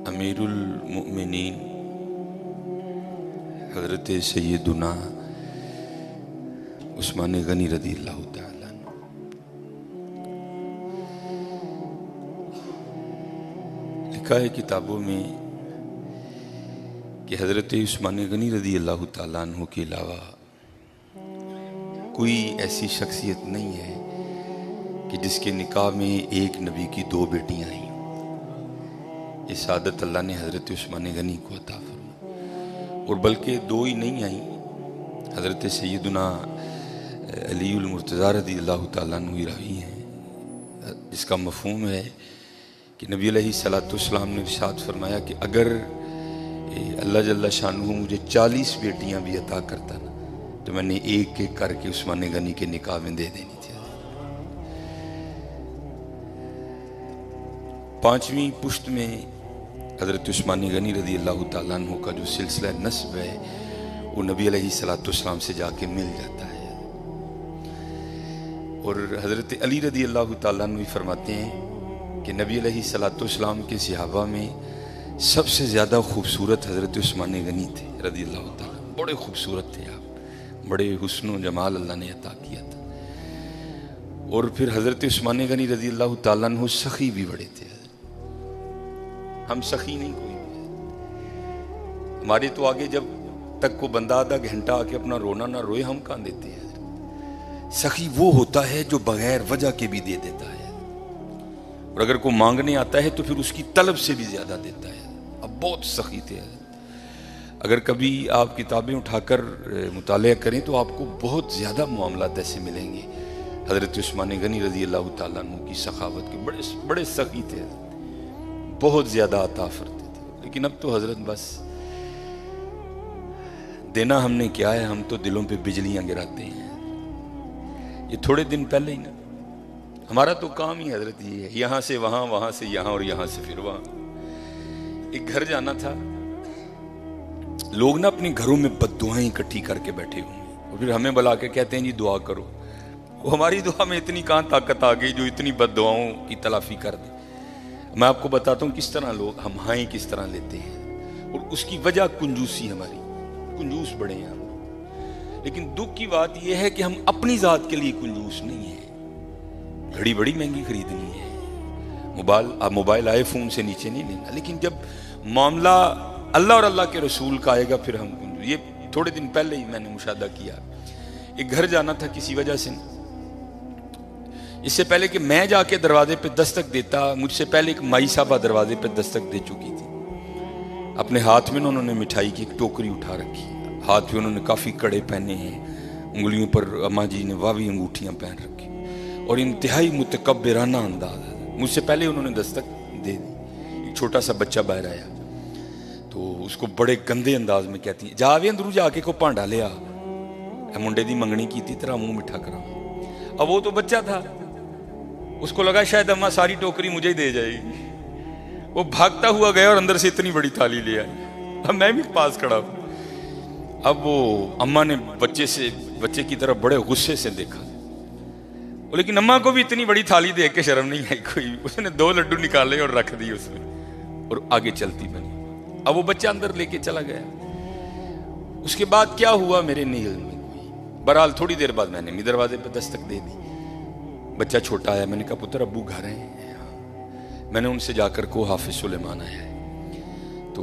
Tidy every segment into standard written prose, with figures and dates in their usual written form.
امیر المؤمنین حضرت سیدنا عثمان غنی رضی اللہ تعالیٰ عنہ لکھا ہے کتابوں میں کہ حضرت عثمان غنی رضی اللہ تعالیٰ عنہ کے علاوہ کوئی ایسی شخصیت نہیں ہے کہ جس کے نکاح میں ایک نبی کی دو بیٹیاں آئیں۔ یہ سعادت اللہ نے حضرت عثمان غنی کو عطا فرمائی، اور بلکہ دو ہی نہیں آئیں، حضرت سیدنا علی المرتضیٰ رضی اللہ تعالیٰ عنہ راوی ہیں، جس کا مفہوم ہے کہ نبی علیہ السلام نے ارشاد فرمایا کہ اگر اللہ جل شانہ مجھے 40 بیٹیاں بھی عطا کرتا نا تو میں نے ایک ایک کر کے عثمان غنی کے نکاح میں دے دینی تھی۔ 5ویں پشت میں حضرت عثمان غنی رضی اللہ تعالیٰ عنہ کا جو سلسلہ نسب ہے وہ نبی علیہ السلام سے جا کے مل جاتا ہے، اور حضرت علی رضی اللہ تعالیٰ عنہ فرماتے ہیں کہ نبی علیہ السلام کے صحابہ میں سب سے زیادہ خوبصورت حضرت عثمان غنی تھے رضی اللہ تعالیٰ، بڑے خوبصورت تھے آپ، بڑے حسن و جمال اللہ نے عطا کیا تھا۔ اور پھر حضرت عثمان غنی رضی اللہ تعالیٰ عنہ سخی بھی بڑے تھے، ہم سخی نہیں کوئی بھی، ہمارے تو آگے جب تک کو بندہ آدھا گھنٹہ آ کے اپنا رونا نہ روئے ہم کہاں دیتے ہیں۔ سخی وہ ہوتا ہے جو بغیر وجہ کے بھی دے دیتا ہے، اور اگر کوئی مانگنے آتا ہے تو پھر اس کی طلب سے بھی زیادہ دیتا ہے۔ اب بہت سخی تھے، اگر کبھی آپ کتابیں اٹھا کر مطالعہ کریں تو آپ کو بہت زیادہ معاملات ایسے ملیں گے حضرت عثمان غنی رضی اللہ تعالیٰ عنہ کی سخاوت کے، بڑے سخی تھے، بہت زیادہ عطا فرماتے تھے۔ لیکن اب تو حضرت بس دینا ہم نے کیا ہے، ہم تو دلوں پہ بجلیاں گراتے ہیں۔ یہ تھوڑے دن پہلے ہی نا ہمارا تو کام ہی حضرت یہ ہے، یہاں سے وہاں، وہاں سے یہاں، اور یہاں سے پھر وہاں۔ ایک گھر جانا تھا، لوگ نا اپنے گھروں میں بد دعائیں اکٹھی کر کے بیٹھے ہوئے ہیں، اور پھر ہمیں بلا کے کہتے ہیں جی دعا کرو۔ وہ ہماری دعا میں اتنی کہاں طاقت آ گئی جو اتنی بد دعاؤں کی تلافی کر دے۔ میں آپ کو بتاتا ہوں کس طرح لوگ ہم ہائیں کس طرح لیتے ہیں، اور اس کی وجہ کنجوسی، ہماری کنجوس بڑے ہیں ہم۔ لیکن دکھ کی بات یہ ہے کہ ہم اپنی ذات کے لیے کنجوس نہیں ہیں۔ گھڑی بڑی مہنگی خریدنی ہے، موبائل آئی فون سے نیچے نہیں لینا، لیکن جب معاملہ اللہ اور اللہ کے رسول کا آئے گا پھر ہم کنجوس۔ یہ تھوڑے دن پہلے ہی میں نے مشاہدہ کیا، ایک گھر جانا تھا کسی وجہ سے، اس سے پہلے کہ میں جا کے دروازے پہ دستک دیتا، مجھ سے پہلے ایک مائی صاحبہ دروازے پہ دستک دے چکی تھی۔ اپنے ہاتھ میں انہوں نے مٹھائی کی ایک ٹوکری اٹھا رکھی، ہاتھ میں انہوں نے کافی کڑے پہنے ہیں، انگلیوں پر اماں جی نے واوی انگوٹھیاں پہن رکھی، اور انتہائی متکبرانہ انداز ہے۔ مجھ سے پہلے انہوں نے دستک دے دی۔ ایک چھوٹا سا بچہ باہر آیا تو اس کو بڑے گندے انداز میں کہتی ہیں جا بھی اندرو جا کے کو پانڈا لیا، منڈے دی منگنی کی تھی تیرا منہ مٹھا کرا۔ اب وہ تو بچہ تھا، اس کو لگا شاید اماں ساری ٹوکری مجھے ہی دے جائے گی، وہ بھاگتا ہوا گیا اور اندر سے اتنی بڑی تھالی لے آئی۔ اب میں بھی پاس کھڑا ہوں، اب وہ اماں نے بچے کی طرف بڑے غصے سے دیکھا، لیکن اماں کو بھی اتنی بڑی تھالی دیکھ کے شرم نہیں آئی کوئی، اس نے 2 لڈو نکالے اور رکھ دی اس میں، اور آگے چلتی بنی۔ اب وہ بچہ اندر لے کے چلا گیا۔ اس کے بعد کیا ہوا میرے نہیں علم میں کوئی، بہرحال تھوڑی دیر بعد میں نے بھی دروازے پہ دستک دے دی۔ بچہ چھوٹا ہے، میں نے کہا پتر ابو گھر ہیں؟ میں نے ان سے جا کر کو حافظ سلیمان آیا ہے، تو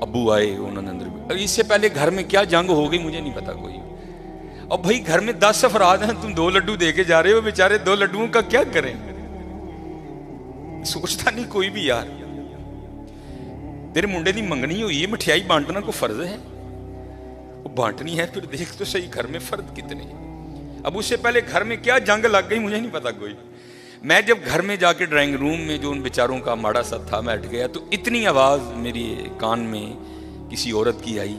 ابو آئے، انہوں نے اندر، اس سے پہلے گھر میں کیا جنگ ہو گئی مجھے نہیں پتا کوئی۔ اب بھائی گھر میں 10 افراد ہیں، تم 2 لڈو دے کے جا رہے ہو، بیچارے 2 لڈوؤں کا کیا کریں؟ سوچتا نہیں کوئی بھی یار، تیرے منڈے دی منگنی ہوئی ہے، مٹھیائی بانٹنا کو فرض ہے، وہ بانٹنی ہے، پھر دیکھ تو صحیح گھر میں فرد کتنے ہیں۔ اب اس سے پہلے گھر میں کیا جنگ لگ گئی مجھے نہیں پتا کوئی۔ میں جب گھر میں جا کے ڈرائنگ روم میں جو ان بیچاروں کا ماڑا سا تھا میں ہٹ گیا، تو اتنی آواز میری کان میں کسی عورت کی آئی،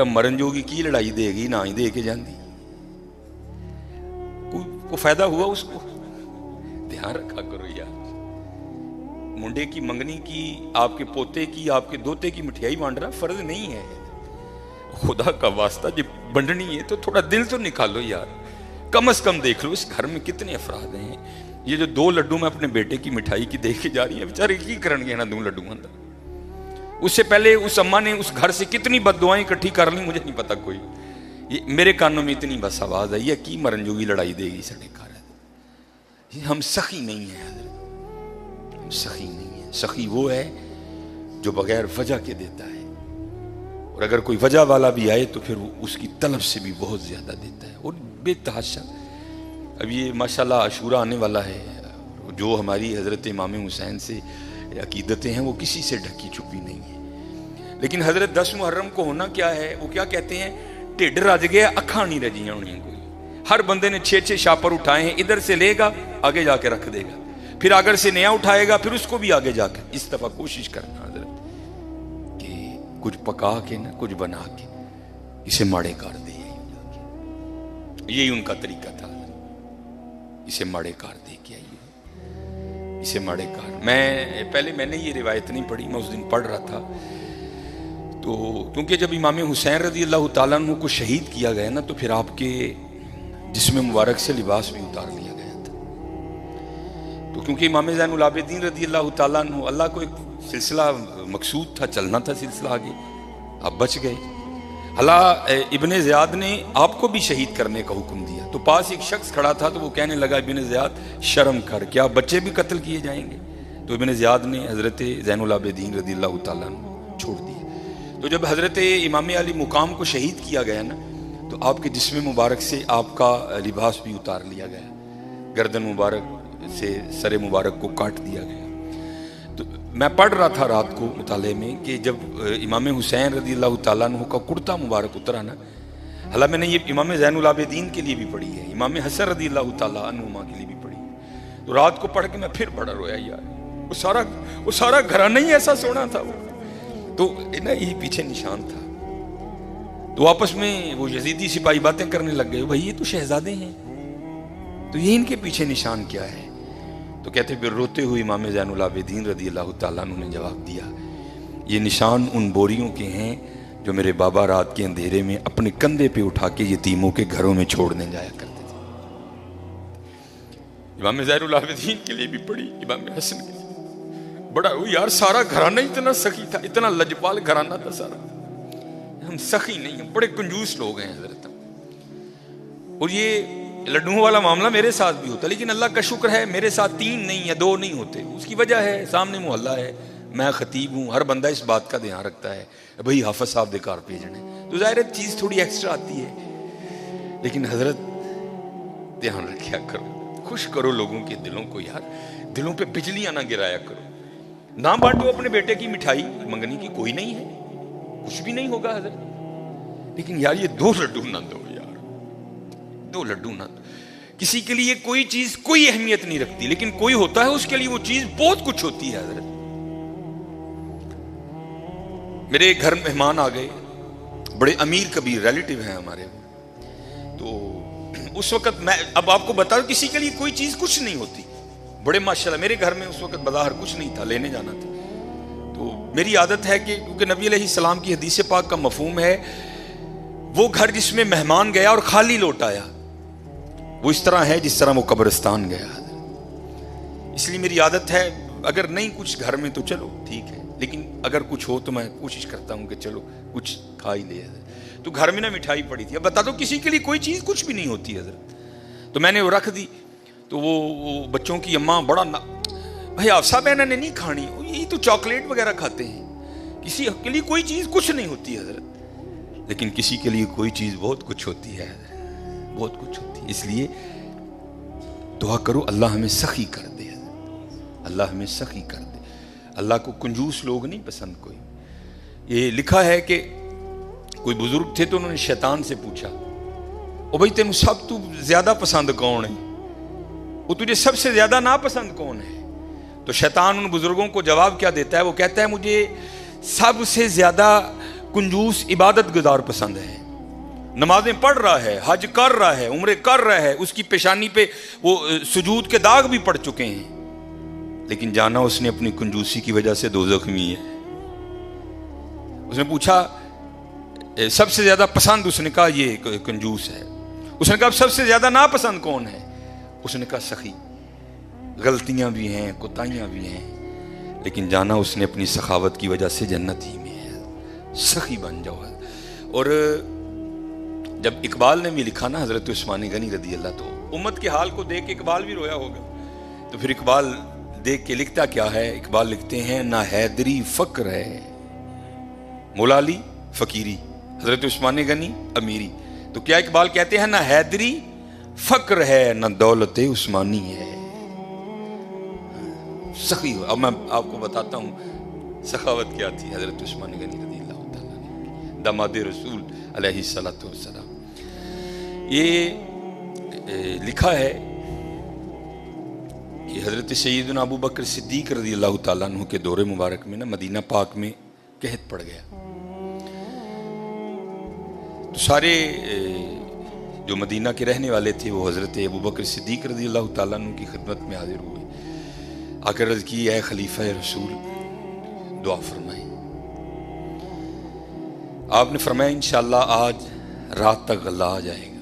مرن جوگی کی لڑائی دے گی، نہ ہی دے کے جاندی، کو فائدہ ہوا اس کو؟ دھیان رکھا کرو یار، منڈے کی منگنی کی، آپ کے پوتے کی، آپ کے دوتے کی مٹھیائی بانٹنا فرض نہیں ہے۔ خدا کا واسطہ جب بنڈنی ہے تو تھوڑا دل تو نکالو یار، کم از کم دیکھ لو اس گھر میں کتنے افراد ہیں۔ یہ جو 2 لڈو میں اپنے بیٹے کی مٹھائی کی دیکھ کے جا رہی ہیں، بیچارے کی کرن گے نا 2 لڈو اندر، اس سے پہلے اس اماں نے اس گھر سے کتنی بد دعائیں اکٹھی کر لی مجھے نہیں پتا کوئی. میرے کانوں میں اتنی بس آواز آئی ہے کی مرن جوگی لڑائی دے گی سڑے کار. ہم سخی نہیں ہیں حضرت، ہم سخی نہیں ہیں. سخی وہ ہے جو بغیر وجہ کے دیتا ہے، اور اگر کوئی وجہ والا بھی آئے تو پھر وہ اس کی طلب سے بھی بہت زیادہ دیتا ہے. اور بے تحاشا اب یہ ماشاءاللہ عاشورہ آنے والا ہے، جو ہماری حضرت امام حسین سے عقیدتیں ہیں وہ کسی سے ڈھکی چھپی نہیں ہیں. لیکن حضرت 10 محرم کو ہونا کیا ہے، وہ کیا کہتے ہیں، ٹھڈ رج گیا اکھاں نہیں رجیاں ہونی. کوئی ہر بندے نے 6 شاپر اٹھائے ہیں، ادھر سے لے گا آگے جا کے رکھ دے گا، پھر اگر سے نیا اٹھائے گا پھر اس کو بھی آگے جا کے. اس دفعہ کوشش کرنا حضرت کہ کچھ پکا کے نہ کچھ بنا کے اسے ماڑے کار دے. یہی ان کا طریقہ تھا، اسے ماڑے کار دے کے آئیے، اسے ماڑے کار. میں نے یہ روایت نہیں پڑھی، میں اس دن پڑھ رہا تھا تو کیونکہ جب امام حسین رضی اللہ تعالیٰ عنہ کو شہید کیا گیا نا تو پھر آپ کے جسم مبارک سے لباس بھی اتار لیا گیا تھا. تو کیونکہ امام زین العابدین رضی اللہ تعالیٰ عنہ، اللہ کو ایک سلسلہ مقصود تھا، چلنا تھا سلسلہ آگے، آپ بچ گئے. اللہ ابن زیاد نے آپ کو بھی شہید کرنے کا حکم دیا. تو پاس ایک شخص کھڑا تھا تو وہ کہنے لگا ابن زیاد شرم کر، کیا بچے بھی قتل کیے جائیں گے؟ تو ابن زیاد نے حضرت زین العابدین رضی اللہ تعالیٰ عنہ چھوڑ دیا. تو جب حضرت امام علی مقام کو شہید کیا گیا نا تو آپ کے جسم مبارک سے آپ کا لباس بھی اتار لیا گیا، گردن مبارک سے سر مبارک کو کاٹ دیا گیا. تو میں پڑھ رہا تھا رات کو مطالعے میں کہ جب امام حسین رضی اللہ تعالیٰ عنہ کا کرتا مبارک اترا نا، حالانکہ میں نے یہ امام زین العابدین کے لیے بھی پڑھی ہے، امام حسن رضی اللہ تعالیٰ عنہما کے لیے بھی پڑھی ہے. تو رات کو پڑھ کے میں پھر بڑا رویا یار، وہ سارا گھرانہ ہی ایسا سونا تھا. وہ تو نا یہی پیچھے نشان تھا. تو آپس میں وہ یزیدی سپاہی باتیں کرنے لگ گئے، بھائی یہ تو شہزادے ہیں، تو یہ ان کے پیچھے نشان کیا ہے؟ تو کہتے پھر روتے ہوئے امام زین العابدین رضی اللہ تعالیٰ عنہ نے جواب دیا، یہ نشان ان بوریوں کے ہیں جو میرے بابا رات کے اندھیرے میں اپنے کندھے پہ اٹھا کے یتیموں کے گھروں میں چھوڑنے جایا کرتے تھے. امام زین العابدین کے لیے بھی پڑھی، امام حسن کے لیے بڑا یار سارا گھرانہ اتنا سخی تھا، اتنا لجپال گھرانہ تھا سارا. ہم سخی نہیں ہیں، بڑے کنجوس لوگ ہیں حضرت. اور یہ لڈوؤں والا معاملہ میرے ساتھ بھی ہوتا، لیکن اللہ کا شکر ہے میرے ساتھ 3 نہیں یا 2 نہیں ہوتے. اس کی وجہ ہے سامنے محلہ ہے، میں خطیب ہوں، ہر بندہ اس بات کا دھیان رکھتا ہے بھئی حافظ صاحب دے کار بھیجنے، تو ظاہر ہے چیز تھوڑی ایکسٹرا آتی ہے. لیکن حضرت دھیان رکھیا کرو، خوش کرو لوگوں کے دلوں کو یار، دلوں پہ بجلیاں نہ گرایا کرو. نہ بانٹو اپنے بیٹے کی مٹھائی، منگنی کی کوئی نہیں ہے، کچھ بھی نہیں ہوگا حضرت. لیکن یار یہ 2 لڈو نہ دو یار، 2 لڈو نہ دو. کسی کے لیے کوئی چیز کوئی اہمیت نہیں رکھتی، لیکن کوئی ہوتا ہے اس کے لیے وہ چیز بہت کچھ ہوتی ہے حضرت. میرے گھر مہمان آ گئے، بڑے امیر کبیر ریلیٹیو ہیں ہمارے. تو اس وقت میں اب آپ کو بتا دوں کسی کے لیے کوئی چیز کچھ نہیں ہوتی. بڑے ماشاءاللہ میرے گھر میں اس وقت بظاہر کچھ نہیں تھا، لینے جانا تھا. تو میری عادت ہے کہ کیونکہ نبی علیہ السلام کی حدیث پاک کا مفہوم ہے وہ گھر جس میں مہمان گیا اور خالی لوٹ آیا وہ اس طرح ہے جس طرح وہ قبرستان گیا. اس لیے میری عادت ہے اگر نہیں کچھ گھر میں تو چلو ٹھیک ہے، لیکن اگر کچھ ہو تو میں کوشش کرتا ہوں کہ چلو کچھ کھا ہی لے. تو گھر میں نا مٹھائی پڑی تھی. اب بتا دو کسی کے لیے کوئی چیز کچھ بھی نہیں ہوتی حضرت. تو میں نے وہ رکھ دی. تو وہ بچوں کی اماں بڑا بھائی آفسا بہن نے نہیں کھانی، یہ تو چاکلیٹ وغیرہ کھاتے ہیں، کسی کے لیے کوئی چیز کچھ نہیں ہوتی حضرت. لیکن کسی کے لیے کوئی چیز بہت کچھ ہوتی ہے حضرت، بہت کچھ ہوتی ہے. اس لیے دعا کرو اللہ ہمیں سخی کر دے حضرت، اللہ ہمیں سخی کر دے. اللہ کو کنجوس لوگ نہیں پسند کوئی. یہ لکھا ہے کہ کوئی بزرگ تھے تو انہوں نے شیطان سے پوچھا او بھائی تینوں سب تو زیادہ پسند کون ہے، وہ تجھے سب سے زیادہ ناپسند کون ہے؟ تو شیطان ان بزرگوں کو جواب کیا دیتا ہے؟ وہ کہتا ہے مجھے سب سے زیادہ کنجوس عبادت گزار پسند ہے. نمازیں پڑھ رہا ہے، حج کر رہا ہے، عمرے کر رہا ہے، اس کی پیشانی پہ وہ سجود کے داغ بھی پڑ چکے ہیں، لیکن جانا اس نے اپنی کنجوسی کی وجہ سے دوزخ میں ہے. اس نے پوچھا سب سے زیادہ پسند، اس نے کہا یہ کنجوس ہے. اس نے کہا سب سے زیادہ ناپسند کون ہے؟ اس نے کہا سخی. غلطیاں بھی ہیں، کوتاہیاں بھی ہیں، لیکن جانا اس نے اپنی سخاوت کی وجہ سے جنت ہی سخی بن جاؤ. اور جب اقبال نے بھی لکھا نا حضرت عثمان غنی رضی اللہ، تو امت کے حال کو دیکھ کے اقبال بھی رویا ہوگا. تو پھر اقبال دیکھ کے لکھتا کیا ہے؟ اقبال لکھتے ہیں نہ حیدری فقر ہے، مولا علی فقیری، حضرت عثمان غنی امیری. تو کیا اقبال کہتے ہیں نہ حیدری فقر ہے نہ دولت عثمانی ہے. سخی. اب میں آپ کو بتاتا ہوں سخاوت کیا تھی حضرت عثمان غنی رضی اللہ تعالیٰ عنہ، داماد رسول علیہ الصلوۃ والسلام. یہ لکھا ہے کہ حضرت سیدنا ابو بکر صدیق رضی اللہ تعالیٰ عنہ کے دور مبارک میں نا مدینہ پاک میں قحط پڑ گیا. تو سارے جو مدینہ کے رہنے والے تھے وہ حضرت ابو بکر صدیق رضی اللہ تعالیٰ عنہ کی خدمت میں حاضر ہوئے. آ کر عرض کی اے خلیفہ رسول دعا فرمائیں. آپ نے فرمایا انشاءاللہ آج رات تک غلہ آ جائے گا.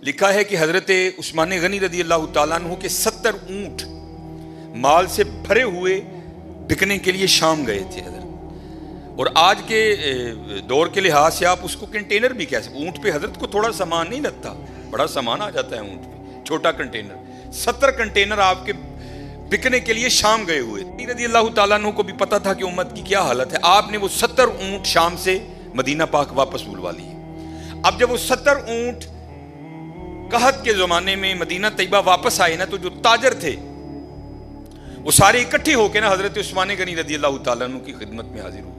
لکھا ہے کہ حضرت عثمان غنی رضی اللہ تعالیٰ عنہ کے 70 اونٹ مال سے بھرے ہوئے بکنے کے لیے شام گئے تھے حضرت. اور آج کے دور کے لحاظ سے آپ اس کو کنٹینر بھی کہہ سکتے. اونٹ پہ حضرت کو تھوڑا سامان نہیں لگتا، بڑا سامان آ جاتا ہے اونٹ پہ، چھوٹا کنٹینر. 70 کنٹینر آپ کے بکنے کے لیے شام گئے ہوئے. رضی اللہ تعالیٰ عنہ کو بھی پتا تھا کہ امت کی کیا حالت ہے. آپ نے وہ 70 اونٹ شام سے مدینہ پاک واپس بلوا لیے. اب جب وہ 70 اونٹ قحط کے زمانے میں مدینہ طیبہ واپس آئے نا، تو جو تاجر تھے وہ سارے اکٹھے ہو کے نا حضرت عثمان غنی رضی اللہ تعالیٰ عنہ کی خدمت میں حاضر ہوئے.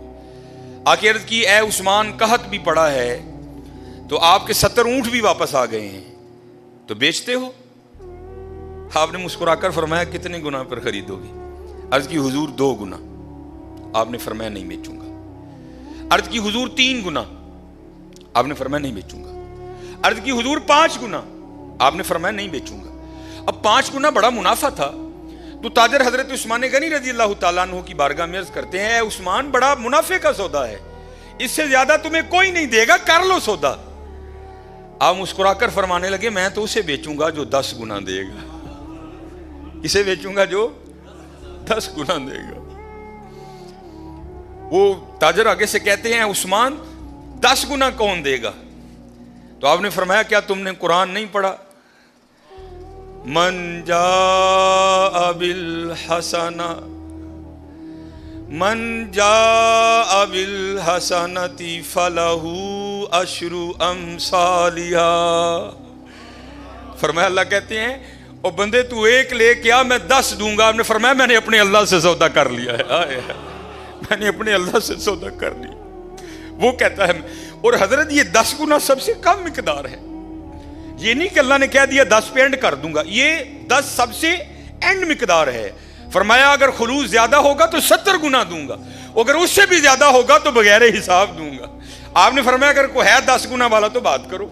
آ کے عرض کی اے عثمان قحط بھی پڑا ہے تو آپ کے 70 اونٹ بھی واپس آ گئے ہیں، تو بیچتے ہو؟ آپ نے مسکرا کر فرمایا کتنے گنا پر خریدو گے؟ عرض کی حضور 2 گنا. آپ نے فرمایا نہیں بیچوں گا. عرض کی حضور 3 گنا. آپ نے فرمایا نہیں بیچوں گا. عرض کی حضور 5 گنا. آپ نے فرمایا نہیں بیچوں گا. اب 5 گنا بڑا منافع تھا. تو تاجر حضرت عثمان غنی رضی اللہ تعالیٰ عنہ کی بارگاہ میں عرض کرتے ہیں اے عثمان بڑا منافع کا سودا ہے، اس سے زیادہ تمہیں کوئی نہیں دے گا، کر لو سودا. آپ مسکرا کر فرمانے لگے میں تو اسے بیچوں گا جو 10 گنا دے گا. اسے بیچوں گا جو 10 گنا دے گا. وہ تاجر آگے سے کہتے ہیں عثمان 10 گنا کون دے گا؟ تو آپ نے فرمایا کیا تم نے قرآن نہیں پڑھا؟ من جاء بالحسنہ فلہ عشر امثالہا. فرمایا اللہ کہتے ہیں اور بندے تو 1 لے کیا میں 10 دوں گا. آپ نے فرمایا میں نے اپنے اللہ سے سودا کر لیا ہے. میں نے اپنے اللہ سے سودا کر لیا. وہ کہتا ہے اور حضرت یہ 10 گنا سب سے کم مقدار ہے. یہ نہیں کہ اللہ نے کہہ دیا 10 پہ اینڈ کر دوں گا، یہ 10 سب سے اینڈ مقدار ہے. فرمایا اگر خلوص زیادہ ہوگا تو 70 گنا دوں گا، اگر اس سے بھی زیادہ ہوگا تو بغیر حساب دوں گا. آپ نے فرمایا اگر کوئی ہے 10 گنا والا تو بات کرو.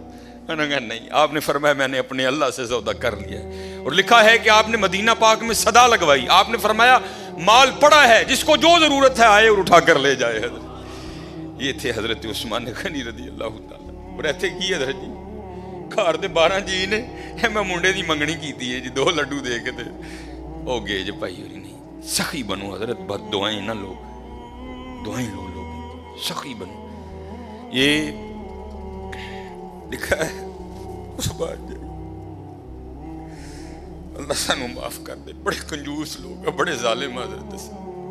میں نے کہا نہیں. آپ نے فرمایا میں نے اپنے اللہ سے سودا کر لیا ہے. اور لکھا ہے کہ آپ نے مدینہ پاک میں صدا لگوائی. آپ نے فرمایا مال پڑا ہے، جس کو جو ضرورت ہے آئے اور اٹھا کر لے جائے. یہ تھے حضرت عثمان غنی رضی اللہ تعالیٰ. اور ایسے کی حضرت جی گھر دے 12 جی نے میں منڈے دی منگنی کیتی ہے جی 2 لڈو دے کے ہو گئے جی بھائی. ہوئی نہیں سخی بنو حضرت، بد دعائیں نہ لو، دعائیں لو لوگ، سخی بنو. یہ لکھا ہے اس بات اللہ سانو معاف کر دے. بڑے کنجوس لوگ ہیں، بڑے ظالم حضرت.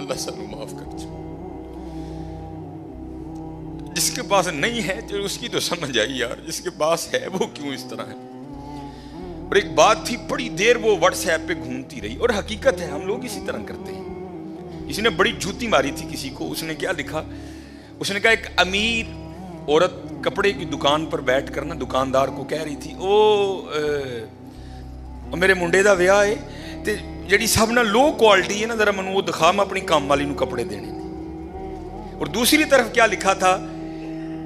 اللہ سانو معاف کر دے. جس کے پاس نہیں ہے تو اس کی تو سمجھ آئی یار، جس کے پاس ہے وہ کیوں اس طرح ہے. اور ایک بات تھی بڑی دیر وہ واٹس ایپ پہ گھومتی رہی، اور حقیقت ہے ہم لوگ اسی طرح کرتے ہیں. کسی نے بڑی جوتی ماری تھی کسی کو. اس نے کیا لکھا؟ اس نے کہا ایک امیر عورت کپڑے کی دکان پر بیٹھ کر نا دکاندار کو کہہ رہی تھی میرے منڈے دا ویاہ ہے تے جڑی سب نہ لو کوالٹی ہے نا ذرا منو وہ دکھا، میں اپنی کام والی نو کپڑے دینے. اور دوسری طرف کیا لکھا تھا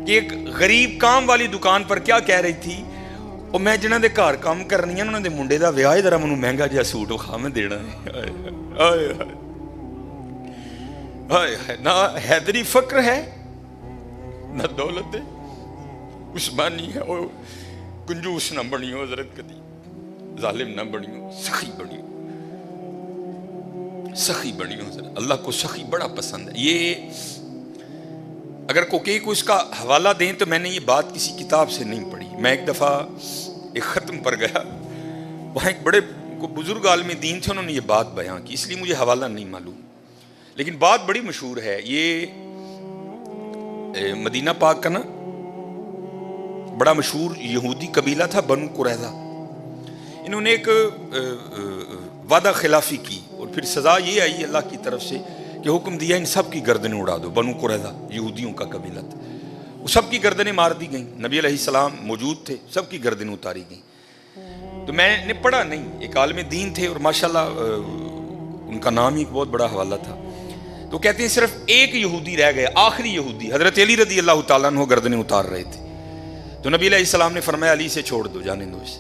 کہ ایک غریب کام والی دکان پر کیا کہہ رہی تھی اور میں جنہاں دے گھر کام کرنی ہے انہاں دے منڈے دا ویاہ ہے ذرا منو مہنگا جہا سوٹ وکھا میں دینا ہے. نہ حیدری فقر ہے نہ دولت عثمانی ہے. اور کنجوس نہ بنیو حضرت، کدی ظالم نہ بنیو، سخی بنیو، سخی بنیو حضرت. اللہ کو سخی بڑا پسند ہے. یہ اگر کوئی اس کا حوالہ دیں تو میں نے یہ بات کسی کتاب سے نہیں پڑھی. میں ایک دفعہ ایک ختم پر گیا, وہاں ایک بڑے بزرگ عالم دین تھے, انہوں نے یہ بات بیان کی, اس لیے مجھے حوالہ نہیں معلوم, لیکن بات بڑی مشہور ہے. یہ مدینہ پاک کا نا بڑا مشہور یہودی قبیلہ تھا بنو قریظہ. انہوں نے ایک وعدہ خلافی کی اور پھر سزا یہ آئی اللہ کی طرف سے کہ حکم دیا ان سب کی گردنیں اڑا دو. بنو قریظہ یہودیوں کا قبیلہ تھا, وہ سب کی گردنیں مار دی گئیں. نبی علیہ السلام موجود تھے, سب کی گردنیں اتاری گئیں. تو میں نے پڑھا نہیں, ایک عالم دین تھے اور ماشاءاللہ ان کا نام ہی ایک بہت بڑا حوالہ تھا. تو کہتے ہیں صرف ایک یہودی رہ گئے, آخری یہودی حضرت علی رضی اللہ تعالیٰ عنہ گردنیں اتار رہے تھے. تو نبی علیہ السلام نے فرمایا علی سے چھوڑ دو, جانے دو اسے.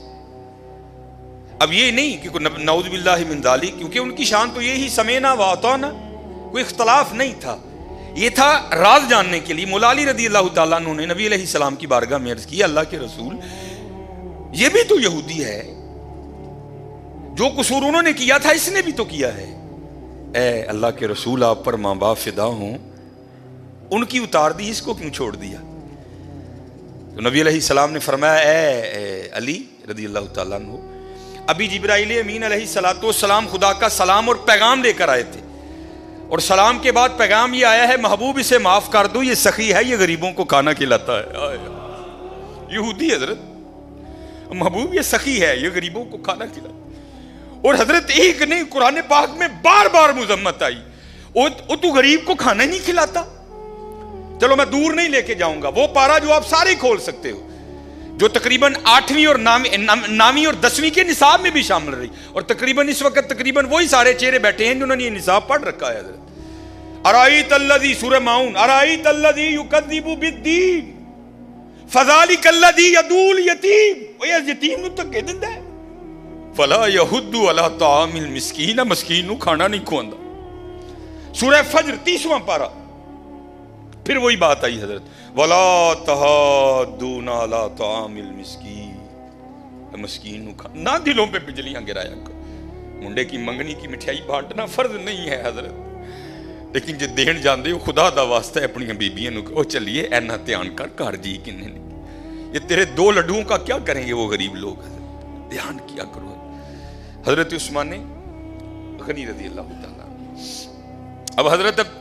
اب یہ نہیں کہ نعوذ باللہ من ذالک, کیونکہ ان کی شان تو یہی سمینا و اطعنا, کوئی اختلاف نہیں تھا. یہ تھا راز جاننے کے لیے. مولا علی رضی اللہ تعالیٰ عنہ نے نبی علیہ السلام کی بارگاہ میں عرض کی, اللہ کے رسول یہ بھی تو یہودی ہے, جو قصور انہوں نے کیا تھا اس نے بھی تو کیا ہے. اے اللہ کے رسول آپ پر ماں باپ فدا ہوں, ان کی اتار دی, اس کو کیوں چھوڑ دیا؟ تو نبی علیہ السلام نے فرمایا اے علی رضی اللہ تعالیٰ عنہ, ابھی جبرائیل امین علیہ السلام خدا کا سلام اور پیغام لے کر آئے تھے, اور سلام کے بعد پیغام یہ آیا ہے محبوب اسے معاف کر دو, یہ سخی ہے, یہ غریبوں کو کھانا کھلاتا ہے. یہودی حضرت, محبوب یہ سخی ہے, یہ غریبوں کو کھانا کھلاتا ہے. اور حضرت ایک نہیں, قرآن پاک میں بار بار مذمت آئی, وہ تو غریب کو کھانا ہی نہیں کھلاتا. چلو میں دور نہیں لے کے جاؤں گا, وہ پارا جو آپ سارے کھول سکتے ہو, جو تقریباً 8ویں اور 9ویں اور 10ویں کے نصاب میں بھی شامل رہی, اور تقریباً اس وقت تقریباً وہی سارے چہرے بیٹھے ہیں جنہوں نے یہ نصاب پڑھ رکھا ہے. حضرت ارائیت الذی, سورہ ماؤن, ارائیت الذی یکذب بالدین فذلک الذی یدعو الیتیم, وہ یتیم نو دھکے دیندا ہے. فلا یحض علی طعام المسکین, مسکین نو کھانا نہیں کھواندا. سورہ فجر 30واں پارہ, پھر وہی بات آئی حضرت, ولا تحاضون علی طعام المسکین, مسکین نو کھانا نہ. دلوں پہ بجلیاں گرایا کر. منڈے کی منگنی کی مٹھائی بانٹنا فرض نہیں ہے حضرت, لیکن جے دین جاندے ہو خدا دا واسطہ ہے اپنی بیبیاں نو کہو چلیے اینا دھیان کر, گھر جی کنے نے, یہ تیرے 2 لڈوؤں کا کیا کریں گے وہ غریب لوگ. حضرت دھیان کیا کرو. حضرت عثمان غنی رضی اللہ تعالیٰ, اب حضرت اب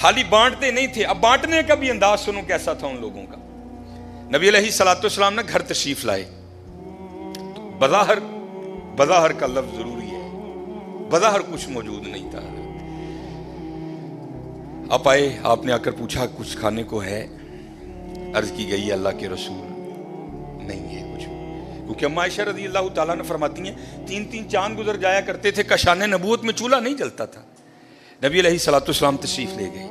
حالی بانٹتے نہیں تھے, اب بانٹنے کا بھی انداز سنو کیسا تھا ان لوگوں کا. نبی علیہ السلام نے گھر تشریف لائے, بظاہر کا لفظ ضروری ہے, بظاہر کچھ موجود نہیں تھا. آپ آئے, آپ نے آ کر پوچھا کچھ کھانے کو ہے؟ عرض کی گئی اللہ کے رسول نہیں ہے کچھ, کیونکہ اما عائشہ رضی اللہ تعالیٰ نے فرماتی ہیں 3 چاند گزر جایا کرتے تھے, کشان نبوت میں چولہا نہیں جلتا تھا. نبی علیہ السلام تشریف لے گئے,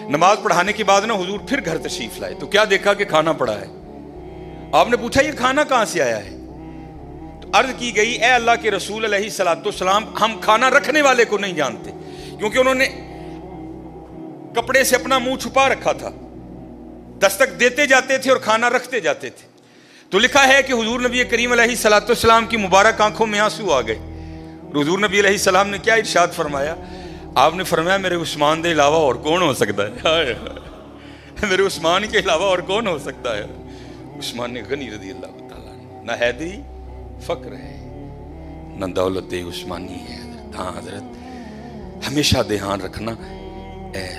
نماز پڑھانے کے بعد نا حضور پھر گھر تشریف لائے, تو کیا دیکھا کہ کھانا پڑا ہے. آپ نے پوچھا یہ کھانا کہاں سے آیا ہے؟ تو عرض کی گئی اے اللہ کے رسول علیہ السلام, ہم کھانا رکھنے والے کو نہیں جانتے, کیونکہ انہوں نے کپڑے سے اپنا منہ چھپا رکھا تھا, دستک دیتے جاتے تھے اور کھانا رکھتے جاتے تھے. تو لکھا ہے کہ حضور نبی کریم علیہ السلام کی مبارک آنکھوں میں آنسو آ گئے. حضور نبی علیہ السلام نے کیا ارشاد فرمایا؟ آپ نے فرمایا میرے عثمان کے علاوہ اور کون ہو سکتا ہے, میرے عثمان کے علاوہ اور کون ہو سکتا ہے. عثمان غنی رضی اللہ تعالیٰ, نہ حیدری فقر ہے نہ دولت عثمانی ہے. ہاں حضرت ہمیشہ دھیان رکھنا,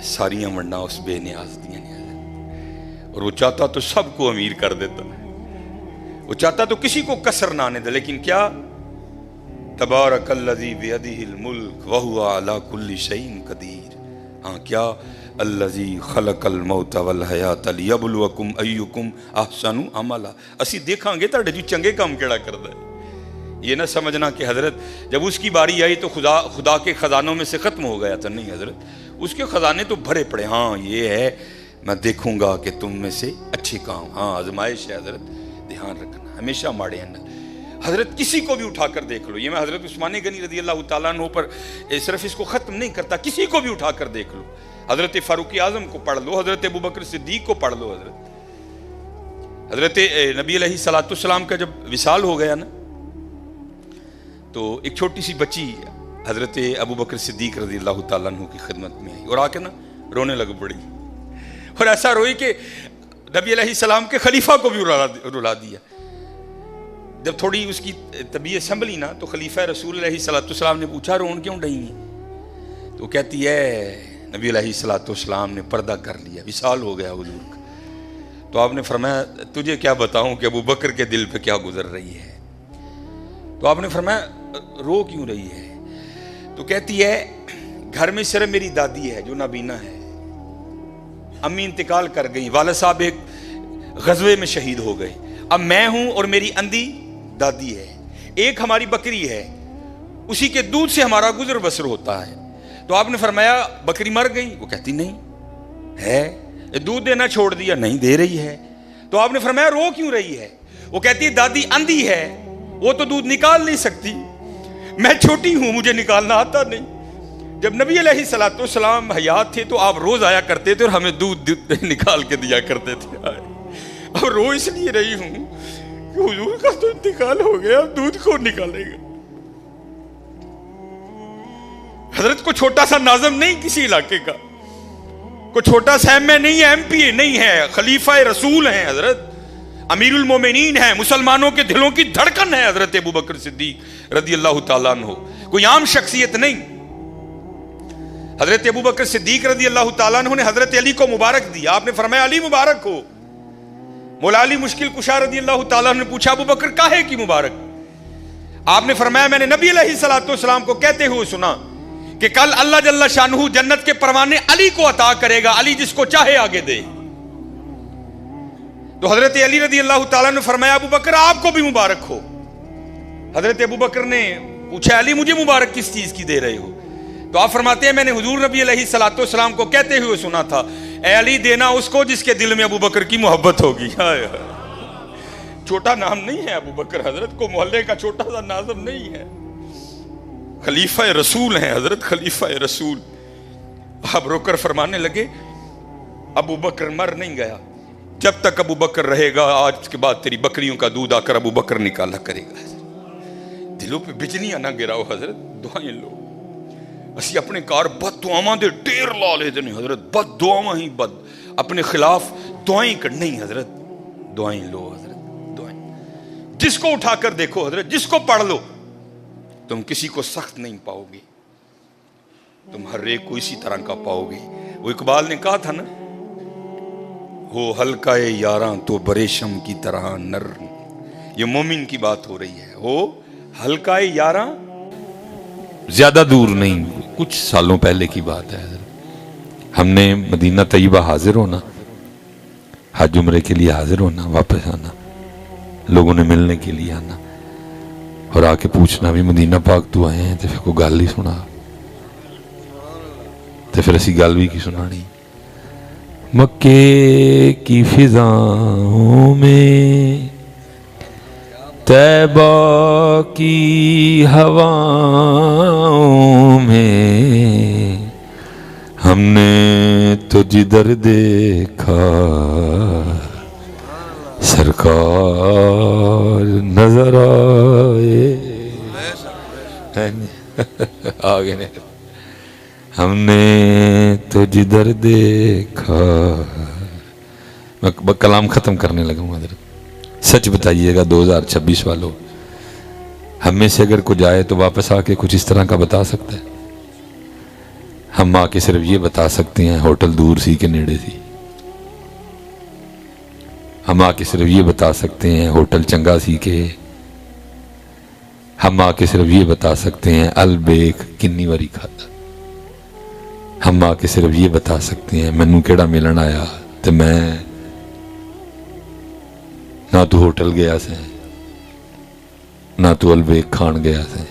ساریاں ورنہ اس بے نیاز دیا نے حضرت, اور وہ چاہتا تو سب کو امیر کر دیتا, وہ چاہتا تو کسی کو کسر نہ آنے دے, لیکن کیا تبارک الذی بیدہ الملک وہو علی کل شیء قدیر. ہاں کیا الذی خلق الموت والحیات لیبلوکم ایکم احسن عملا. اسی دیکھاں گے تہاڈے جو چنگے کام کیڑا کردا ہے. یہ نہ سمجھنا کہ حضرت جب اس کی باری آئی تو خدا کے خزانوں میں سے ختم ہو گیا تھا, نہیں حضرت, اس کے خزانے تو بھرے پڑے. ہاں یہ ہے, میں دیکھوں گا کہ تم میں سے اچھے کام, ہاں آزمائش ہے حضرت, دھیان رکھنا ہمیشہ ماڑے ہیں. حضرت کسی کو بھی اٹھا کر دیکھ لو, یہ میں حضرت عثمان غنی رضی اللہ تعالیٰ عنہ پر صرف اس کو ختم نہیں کرتا, کسی کو بھی اٹھا کر دیکھ لو. حضرت فاروق اعظم کو پڑھ لو, حضرت ابوبکر صدیق کو پڑھ لو. حضرت نبی علیہ السلام کا جب وصال ہو گیا نا, تو ایک چھوٹی سی بچی حضرت ابوبکر صدیق رضی اللہ تعالیٰ عنہ کی خدمت میں آئی اور آ کے نا رونے لگ پڑی. اور ایسا روئی کہ نبی علیہ السلام کے خلیفہ کو بھی رلا دیا. جب تھوڑی اس کی طبیعت سنبھلی نا تو خلیفہ رسول علیہ السلام نے پوچھا رون کیوں رہی ہیں؟ تو کہتی ہے نبی علیہ السلام نے پردہ کر لیا، وصال ہو گیا حضور کا. تو آپ نے فرمایا تجھے کیا بتاؤں کہ ابو بکر کے دل پہ کیا گزر رہی ہے. تو آپ نے فرمایا رو کیوں رہی ہے؟ تو کہتی ہے گھر میں صرف میری دادی ہے جو نابینا ہے، امی انتقال کر گئی، والد صاحب ایک غزوے میں شہید ہو گئے، اب میں ہوں اور میری اندھی دادی ہے، ایک ہماری بکری ہے، اسی کے دودھ سے ہمارا گزر بسر ہوتا ہے. تو آپ نے فرمایا بکری مر گئی؟ وہ کہتی نہیں ہے. دودھ دینا چھوڑ دیا؟ نہیں دے رہی ہے. تو آپ نے فرمایا رو کیوں رہی ہے؟ وہ کہتی ہے دادی اندھی ہے، وہ تو دودھ نکال نہیں سکتی، میں چھوٹی ہوں مجھے نکالنا آتا نہیں. جب نبی علیہ السلام حیات تھے تو آپ روز آیا کرتے تھے اور ہمیں دودھ نکال کے دیا کرتے تھے. اب رو اس لیے رہی ہوں کہ حضور کا تو انتقال ہو گیا، اب دودھ کون نکالے گا؟ حضرت کو چھوٹا سا ناظم نہیں کسی علاقے کا، کوئی چھوٹا سا ایم اے نہیں ہے، ایم پی اے نہیں ہے، خلیفہ رسول ہیں حضرت، امیر المومنین ہیں، مسلمانوں کے دلوں کی دھڑکن ہے حضرت ابو بکر صدیق رضی اللہ تعالیٰ عنہ، کوئی عام شخصیت نہیں. حضرت ابو بکر صدیق رضی اللہ تعالیٰ عنہ نے حضرت علی کو مبارک دیا. آپ نے فرمایا علی مبارک ہو. مولا علی مشکل کشا رضی اللہ تعالیٰ عنہ نے پوچھا ابو بکر کاہے کی مبارک؟ آپ نے فرمایا میں نے نبی علیہ السلام کو کہتے ہوئے سنا کہ کل اللہ جل شانہ جنت کے پروانے علی کو عطا کرے گا، علی جس کو چاہے آگے دے. تو حضرت علی رضی اللہ تعالیٰ نے فرمایا ابو بکر آپ کو بھی مبارک ہو. حضرت ابو بکر نے پوچھا علی مجھے مبارک کس چیز کی دے رہے ہو؟ تو آپ فرماتے ہیں میں نے حضور نبی علیہ السلام کو کہتے ہوئے سنا تھا اے علی دینا اس کو جس کے دل میں ابو بکر کی محبت ہوگی. چھوٹا نام نہیں ہے ابو بکر، حضرت کو محلے کا چھوٹا سا ناظم نہیں ہے، خلیفہ رسول ہیں حضرت، خلیفہ رسول. آپ رو کر فرمانے لگے ابو بکر مر نہیں گیا، جب تک ابو بکر رہے گا آج کے بعد تیری بکریوں کا دودھ آ کر ابو بکر نکالا کرے گا. دلوں پہ بجلیاں نہ گراؤ حضرت، دعائیں لو. اسی اپنے کار بد دعاواں دے ڈیر لا لیتے نہیں حضرت، بد دعاواں ہی بد، اپنے خلاف دعائیں کرنی حضرت، دعائیں لو حضرت، دعائیں. جس کو اٹھا کر دیکھو حضرت، جس کو پڑھ لو، تم کسی کو سخت نہیں پاؤ گے، تم ہر ایک کو اسی طرح کا پاؤ گے. وہ اقبال نے کہا تھا نا ہو ہلکا یاراں تو بریشم کی طرح نر. یہ مومن کی بات ہو رہی ہے. ہو ہلکا یاراں، زیادہ دور نہیں، کچھ سالوں پہلے کی بات ہے. ہم نے مدینہ طیبہ حاضر ہونا، حج عمرے کے لیے حاضر ہونا، واپس آنا، لوگوں نے ملنے کے لیے آنا اور آ کے پوچھنا بھی مدینہ پاک تو آئے ہیں تو پھر کوئی گل ہی سنا، تو پھر اسی گل بھی کی سنانی. مکے کی فضاؤں میں، طیبہ کی ہواؤں میں، ہم نے تو جدھر دیکھا سرکار نظر آئے. آگے نہیں، ہم نے تو جدھر دیکھا. میں کلام ختم کرنے لگا ہوں حضرت. سچ بتائیے گا 2026 والوں، ہم میں سے اگر کوئی جائے تو واپس آ کے کچھ اس طرح کا بتا سکتا ہے؟ ہم آ کے صرف یہ بتا سکتے ہیں ہوٹل دور سی کہ نیڑے سی. ہم آ کے صرف یہ بتا سکتے ہیں ہوٹل چنگا سی کہ، ہم آ کے صرف یہ بتا سکتے ہیں البیک کنی واری کھاتا. ہم آ کے صرف یہ بتا سکتے ہیں مینوں کیڑا ملن آیا تو میں نہ تو ہوٹل گیا سے، نہ تو البیک کھان گیا سے،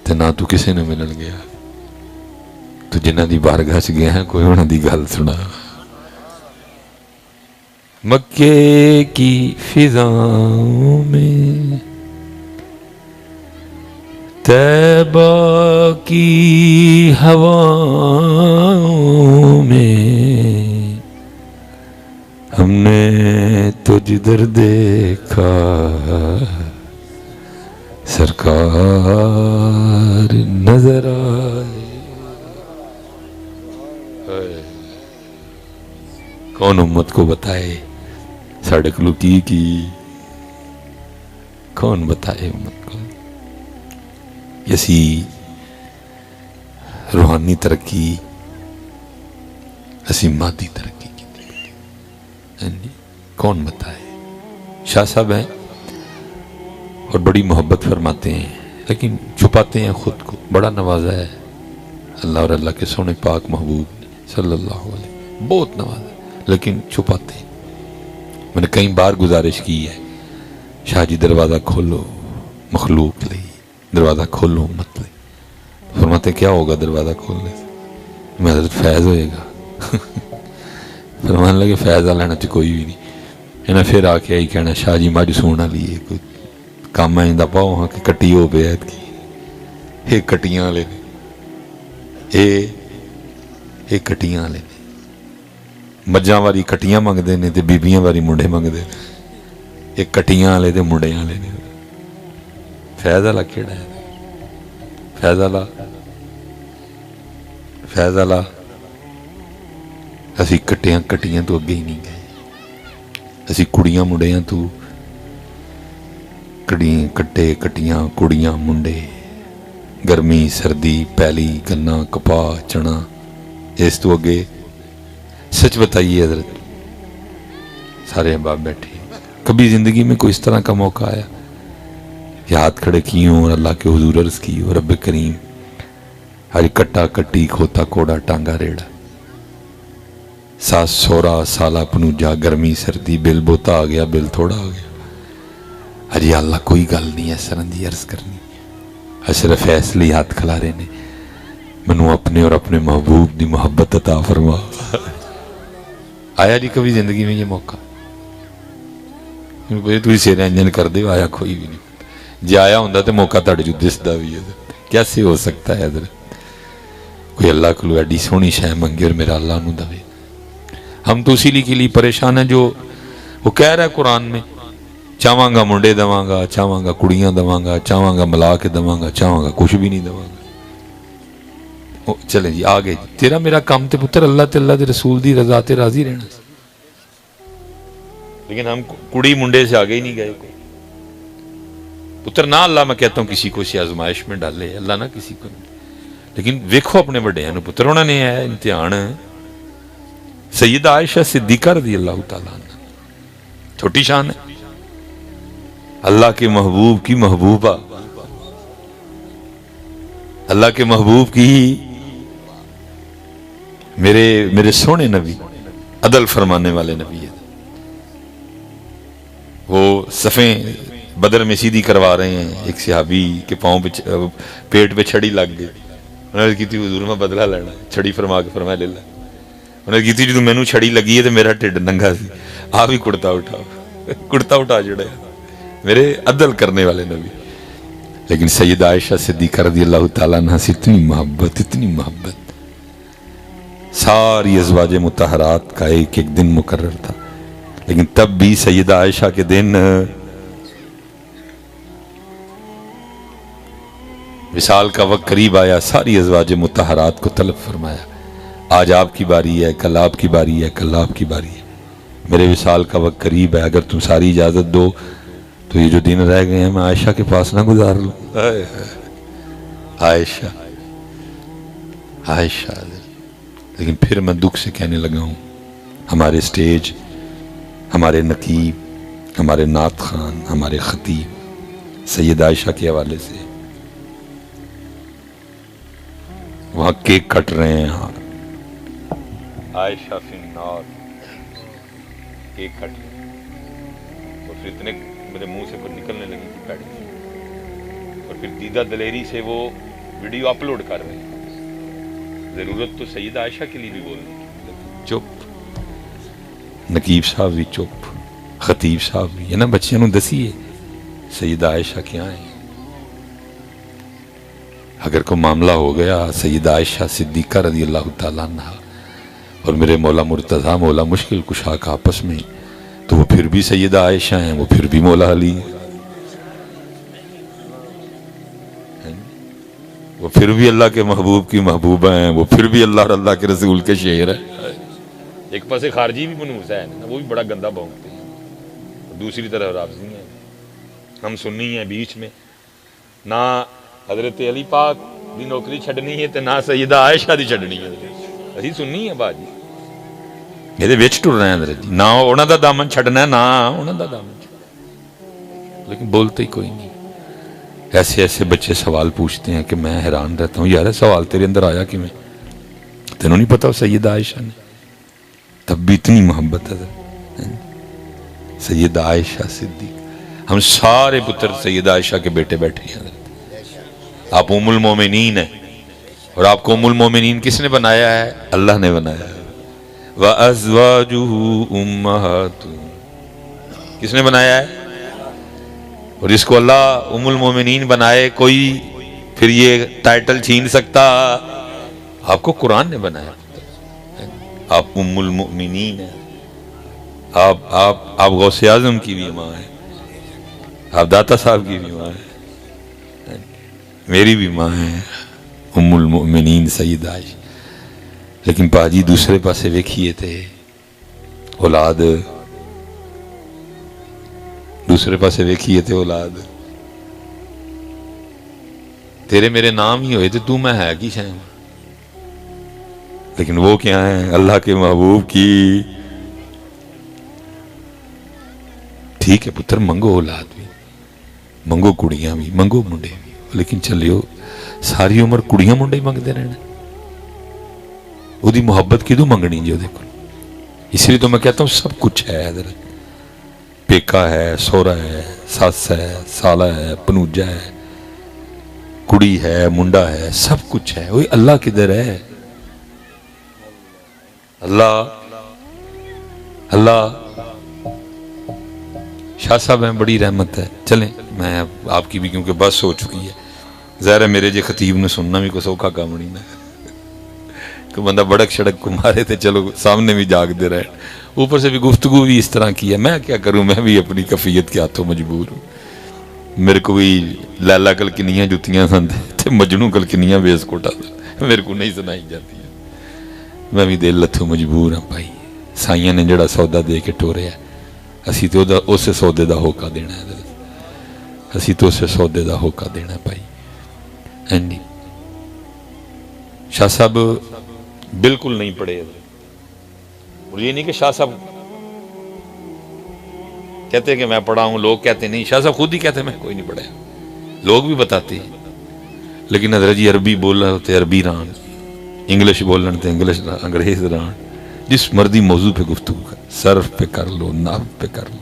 تو نہ تو کسی نے ملن گیا. تو جنہ دی بارگاہ چ گیا ہے کوئی انہاں دی گل سنا. مکے کی فضاؤں میں، طیبہ کی ہواؤں میں، ہم نے تو جدھر دیکھا سرکار نظر آئے. کون امت کو بتائے ساڑے کلو کی کون بتائے امت کو. اسی روحانی ترقی اسی مادی ترقی کی کون بتائے. شاہ صاحب ہیں اور بڑی محبت فرماتے ہیں لیکن چھپاتے ہیں خود کو. بڑا نوازا ہے اللہ اور اللہ کے سونے پاک محبوب صلی اللہ علیہ وسلم, بہت نوازا ہے لیکن چھپاتے ہیں. میں نے کئی بار گزارش کی ہے شاہ جی دروازہ کھولو مخلوق لئی, دروازہ کھولو مت لئی. فرماتے کیا ہوگا دروازہ کھولنے سے؟ میں حضرت فیض ہوئے گا. فرمان لگے فیض لینا تو کوئی بھی نہیں. انہیں پھر آ کے آئی کہنا شاہ جی مجھ سونا لیے کوئی کام آئندہ پاؤ ہاں کہ کٹی ہو بیعت کی. یہ کٹیاں لے یہ کٹیاں لے مجھاں واری کٹیاں منگتے ہیں تے بیبیاں واری منڈے منگتے ہیں. یہ کٹیاں لے تے منڈیاں لے. فیض والا کیڑا ہے؟ فیض والا اسی کٹیاں تو اگے ہی نہیں گئے. اسی کڑیاں منڈیاں تو کٹے کٹیاں کڑیاں منڈے گرمی سردی پیلی گنا کپاہ چنا اس تو اگے. سچ بتائیے حضرت سارے احباب بیٹھے کبھی زندگی میں کوئی اس طرح کا موقع آیا کہ ہاتھ کھڑے کی ہوں اور اللہ کے حضور عرض کی اور رب کریم ہری کٹا کٹی کھوتا کوڑا ٹانگا ریڑا ساس سورا سالہ پنوجا گرمی سردی بل بوتا آ گیا بل تھوڑا آ گیا. اجی اللہ کوئی گل نہیں ہے سرن دی عرض کرنی. اشرف فیصلے ہاتھ کھلارے نے منو اپنے اور اپنے محبوب دی محبت عطا فرما. آیا جی کبھی زندگی میں یہ موقع؟ تو سیر انجن کر دے آیا کوئی بھی نہیں. جی آیا ہوں تو موقع تڑ جو دستا بھی ہے. کیسے ہو سکتا ہے حضرت کوئی اللہ کو ایڈی سونی شے منگے اور میرا اللہ نو دے. ہم تو اسی کے لیے پریشان ہیں جو وہ کہہ رہا ہے قرآن میں چاہواں گا منڈے دواں گا چاہواں گا کڑیاں دواں گا چاہواں گا ملا کے دواں گا چاہواں گا کچھ بھی نہیں دواں گا. چلیں جی آگے تیرا میرا کام تے پتر اللہ تے اللہ دے رسول دی رضا تے راضی رہنا. لیکن ہم کڑی منڈے سے آگے ہی نہیں گئے. پتر نہ اللہ میں کہتا ہوں کسی کو اسی آزمائش میں ڈالے اللہ نہ کسی کو نہیں. لیکن ویکھو اپنے بڑے ہیں پتر انہوں نے ہے امتحان سیدہ عائشہ صدیقہ رضی اللہ تعالیٰ عنہ چھوٹی شان ہے اللہ کے محبوب کی محبوبہ اللہ کے محبوب کی میرے سونے نبی عدل فرمانے والے نبی ہے. وہ صفیں بدر میں سیدھی کروا رہے ہیں. ایک صحابی کے پاؤں پہ پیٹ پہ چھڑی لگ گئی. انہوں نے کہتی حضور میں بدلہ لینا چھڑی فرما کے فرمایا لے لے. انہوں نے کہتی جو مینوں چھڑی لگی ہے تو میرا ٹھڈ ننگا سی آپ ہی کڑتا اٹھا جڑے میرے عدل کرنے والے نبی. لیکن سیدہ عائشہ صدیقہ رضی اللہ تعالیٰ عنہ سے اتنی محبت ساری ازواج مطہرات کا ایک ایک دن مقرر تھا. لیکن تب بھی سیدہ عائشہ کے دن وصال کا وقت قریب آیا. ساری ازواج مطہرات کو طلب فرمایا آج آپ کی باری ہے کل آپ کی باری ہے کل آپ کی باری ہے. میرے وصال کا وقت قریب ہے اگر تم ساری اجازت دو تو یہ جو دن رہ گئے ہیں میں عائشہ کے پاس نہ گزار لوں. عائشہ لیکن پھر میں دکھ سے کہنے لگا ہوں ہمارے سٹیج ہمارے نقیب ہمارے نعت خان ہمارے خطیب سید عائشہ کے حوالے سے وہاں کیک کٹ رہے ہیں. عائشہ فی النار کیک کٹ رہے ہیں اور پھر اتنے میرے منہ سے نکلنے لگی تھی پیڑی اور پھر دیدہ دلیری سے وہ ویڈیو اپلوڈ کر رہے ہیں. ضرورت تو سیدہ عائشہ کے لیے بھی بولنے کی. چپ نقیب صاحب بھی چپ خطیب صاحب بھی ہے نا بچیاں نو دسیے سیدہ عائشہ کیا ہیں. اگر کوئی معاملہ ہو گیا سیدہ عائشہ صدیقہ رضی اللہ تعالیٰ عنہ اور میرے مولا مرتضیٰ مولا مشکل کشا کا آپس میں تو وہ پھر بھی سیدہ عائشہ ہیں وہ پھر بھی مولا علی ہیں وہ پھر بھی اللہ کے محبوب کی محبوبہ ہیں وہ پھر بھی اللہ اور اللہ کے رسول کے شعر ہیں. ایک پاس خارجی بھی بنو حسین ہے نا، وہ بھی بڑا گندا بھونکتے ہیں، دوسری طرف رافضی ہیں، ہم سنی ہیں بیچ میں، نہ حضرت علی پاک دی نوکری چھڈنی ہے تے نہ سیدہ عائشہ دی چھڈنی ہے، اسی سنی ہیں باجی یہ وچ ٹر رہے ہیں حضرت جی، نہ انہاں دا دامن چھڈنا ہے نہ انہاں دا دامن چھڈنا، لیکن بولتے ہی کوئی نہیں۔ ایسے ایسے بچے سوال پوچھتے ہیں کہ میں حیران رہتا ہوں، یار سوال تیرے اندر آیا کہ میں تینوں نہیں پتا سیدہ عائشہ نے، تب بھی اتنی محبت ہے سیدہ عائشہ صدیق، ہم سارے پتر سیدہ عائشہ کے بیٹے بیٹھے ہیں، آپ ام المومنین ہیں، اور آپ کو ام المومنین کس نے بنایا ہے؟ اللہ نے بنایا ہے۔ وَأَزْوَاجُهُ أُمَّهَاتٌ، کس نے بنایا ہے؟ اور جس کو اللہ ام المومنین بنائے کوئی پھر یہ ٹائٹل چھین سکتا؟ آپ کو قرآن نے بنایا، آپ ام المؤمنین ہیں، آپ غوث اعظم کی بھی ماں ہیں، آپ داتا صاحب کی بھی ماں ہیں، میری بھی ماں ہے ام المؤمنین سیدہ عائشہ۔ لیکن پاجی دوسرے پاسے ویکھیے تھے اولاد، دوسرے پاسے ویکھیے تھے اولاد، تیرے میرے نام ہی ہوئے تھے تو میں ہے کی شاید، لیکن وہ کیا ہیں؟ اللہ کے محبوب کی۔ ٹھیک ہے پتر، منگو اولاد بھی، منگو کڑیاں بھی، منگو منڈے بھی، لیکن چلیو ساری عمر کڑیاں منڈے ہی منگتے رہنا، وہ دی محبت کی تو منگنی جو دیکھو۔ اس لیے تو میں کہتا ہوں سب کچھ ہے حضرت، پیکا ہے، سورا ہے، ساس ہے، سالہ ہے، پنوجا ہے، کڑی ہے، منڈا ہے، سب کچھ ہے، وہی اللہ کدھر ہے؟ اللہ شاہ صاحب ہیں، بڑی رحمت ہے، چلیں میں آپ کی بھی کیونکہ بس ہو چکی ہے، ظاہر ہے میرے جے خطیب نے سننا بھی کوئی سوکھا کام نہیں ہے، کہ بندہ بڑک شڑک کو مارے تھے، چلو سامنے بھی جاگ دے رہے، اوپر سے بھی گفتگو بھی اس طرح کی ہے، میں کیا کروں، میں بھی اپنی کفیت کے ہاتھوں مجبور ہوں، میرے کو بھی لیلا کل کنیاں جتیاں سندے تھے، مجنوں کل کنیاں بیس کوٹا تھا، میرے کو نہیں سنائی جاتی ہے، میں بھی دل لتھوں مجبور ہوں بھائی، سائیاں نے جڑا سودا دے کے ٹورے ہے، اسی تو اسے سودے دا ہوکا دینا ہے، اسی تو اسے سودے دا ہوکا دینا ہے بھائی۔ شاہ صاحب بالکل نہیں پڑھے، اور یہ نہیں کہ شاہ صاحب کہتے ہیں کہ میں پڑھا ہوں، لوگ کہتے نہیں، شاہ صاحب خود ہی کہتے ہیں میں کوئی نہیں پڑھا، لوگ بھی بتاتے ہیں، لیکن حضرت جی عربی بول رہے ہوتے عربی ران، انگلش بول رہے ہوتے انگلش ران، انگریز ران، جس مردی موضوع پہ گفتگو کر، صرف پہ کر لو، نحو پہ کر لو،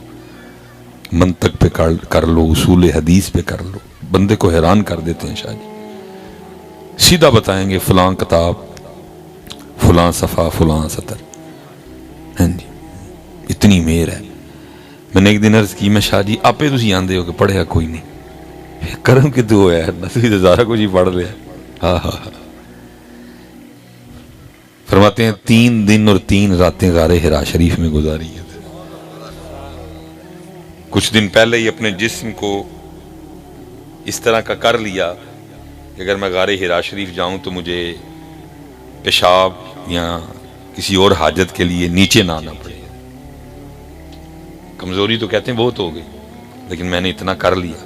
منطق پہ کر لو، اصول حدیث پہ کر لو، بندے کو حیران کر دیتے ہیں شاہ جی، سیدھا بتائیں گے فلاں کتاب، فلاں صفحہ، فلاں سطر، ہاں جی اتنی مہر ہے۔ میں نے ایک دن عرض کی، میں شاہ جی آپے تسی آندے ہو کہ پڑھیا کوئی نہیں، کرم کہ تو ہے نصیب تو سارا کچھ ہی پڑھ لیا، ہاں ہاں ہاں۔ فرماتے ہیں 3 دن اور 3 راتیں غار حرا شریف میں گزاری ہیں، کچھ دن پہلے ہی اپنے جسم کو اس طرح کا کر لیا کہ اگر میں غار حرا شریف جاؤں تو مجھے پیشاب یا کسی اور حاجت کے لیے نیچے نہ آنا پڑے، کمزوری تو کہتے ہیں بہت ہو گئی، لیکن میں نے اتنا کر لیا،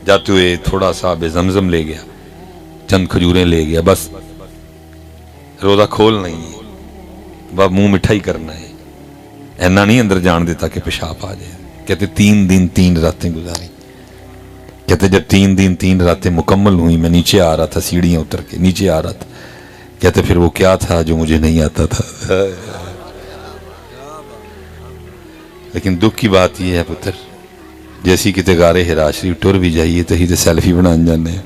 جاتے ہوئے تھوڑا سا بے زمزم لے گیا، چند کھجوریں لے گیا، بس روزہ کھول نہیں ہے، بس منہ مٹھائی کرنا ہے، اینا نہیں اندر جان دیتا کہ پیشاب آ جائے۔ کہتے 3 دن 3 راتیں گزاری، کہتے جب 3 دن 3 راتیں مکمل ہوئی، میں نیچے آ رہا تھا، سیڑھیاں اتر کے نیچے آ رہا تھا، کہتے پھر وہ کیا تھا جو مجھے نہیں آتا تھا۔ لیکن دکھ کی بات یہ ہے پتر، جیسی کتے غار حرا شریف ٹر بھی جائیے تو ہی تو سیلفی بنان جانے ہیں،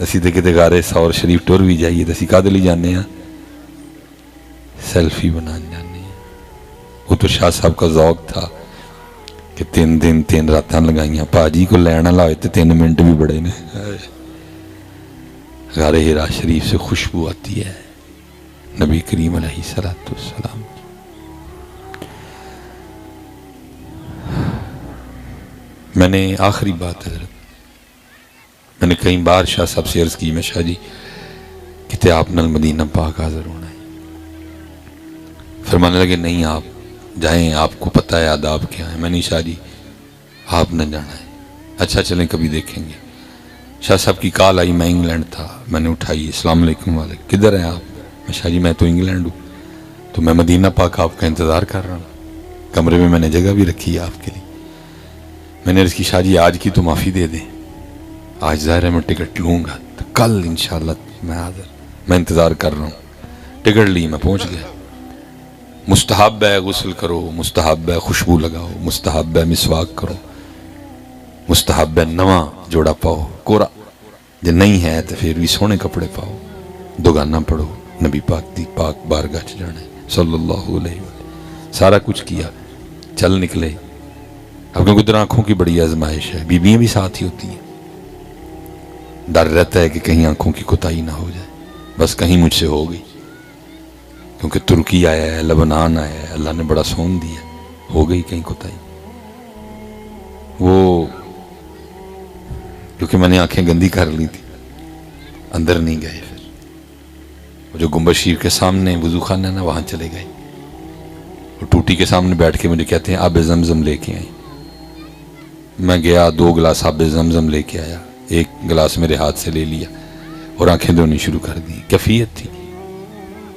اسی تے کتے غار ثور شریف ٹر بھی جائیے تو اسی کادے لی جانے ہیں، سیلفی بنان جانے ہیں۔ وہ تو شاہ صاحب کا ذوق تھا کہ 3 دن 3 راتاں لگائیاں، پاجی کو لینا لائے تو 3 منٹ بھی بڑے نے۔ غار حرا شریف سے خوشبو آتی ہے نبی کریم علیہ السلام۔ میں نے آخری بات حضرت، میں نے کئی بار شاہ صاحب سے عرض کی، میں شاہ جی کہتے آپ نل مدینہ پاک حاضر ہونا ہے. فرمانے لگے نہیں آپ جائیں، آپ کو پتہ ہے آداب کیا ہے. میں نے شاہ جی آپ نہ جانا ہے. اچھا چلیں کبھی دیکھیں گے. شاہ صاحب کی کال آئی، میں انگلینڈ تھا. میں نے اٹھائی، السلام علیکم. وعلیکم. کدھر ہیں آپ؟ میں شاہ جی میں تو انگلینڈ ہوں، تو میں مدینہ پاک آپ کا انتظار کر رہا ہوں. کمرے میں نے جگہ بھی رکھی ہے آپ کے لیے. میں نے عرض کی شاہ جی آج کی تو معافی دے دیں، آج ظاہر ہے میں ٹکٹ لوں گا، تو کل انشاءاللہ میں حاضر، میں انتظار کر رہا ہوں. ٹکٹ لی، میں پہنچ گیا. مستحب ہے غسل کرو، مستحب ہے خوشبو لگاؤ، مستحب ہے مسواک کرو، مستحب ہے نواں جوڑا پاؤ کورا، جو نہیں ہے تو پھر بھی سونے کپڑے پاؤ، دوگانا پڑھو، نبی پاک دی پاک بارگاہ چ جانا ہے صلی اللہ علیہ وسلم. سارا کچھ کیا، چل نکلے. اب کیونکہ ادھر آنکھوں کی بڑی آزمائش ہے، بیویاں بھی ساتھ ہی ہوتی ہیں. ڈر رہتا ہے کہ کہیں آنکھوں کی کوتاہی نہ ہو جائے. بس کہیں مجھ سے ہو گئی، کیونکہ ترکی آیا ہے، لبنان آیا ہے، اللہ نے بڑا سون دیا، ہو گئی کہیں کوتاہی. وہ کیونکہ میں نے آنکھیں گندی کر لی تھی، اندر نہیں گئے. پھر وہ جو گنبد شریف کے سامنے وضو خانہ ہے نا، وہاں چلے گئے. وہ ٹوٹی کے سامنے بیٹھ کے مجھے کہتے ہیں آب زمزم لے کے آئیں. میں گیا، 2 گلاس آب زمزم لے کے آیا. ایک گلاس میرے ہاتھ سے لے لیا اور آنکھیں دھونی شروع کر دی. کیفیت تھی.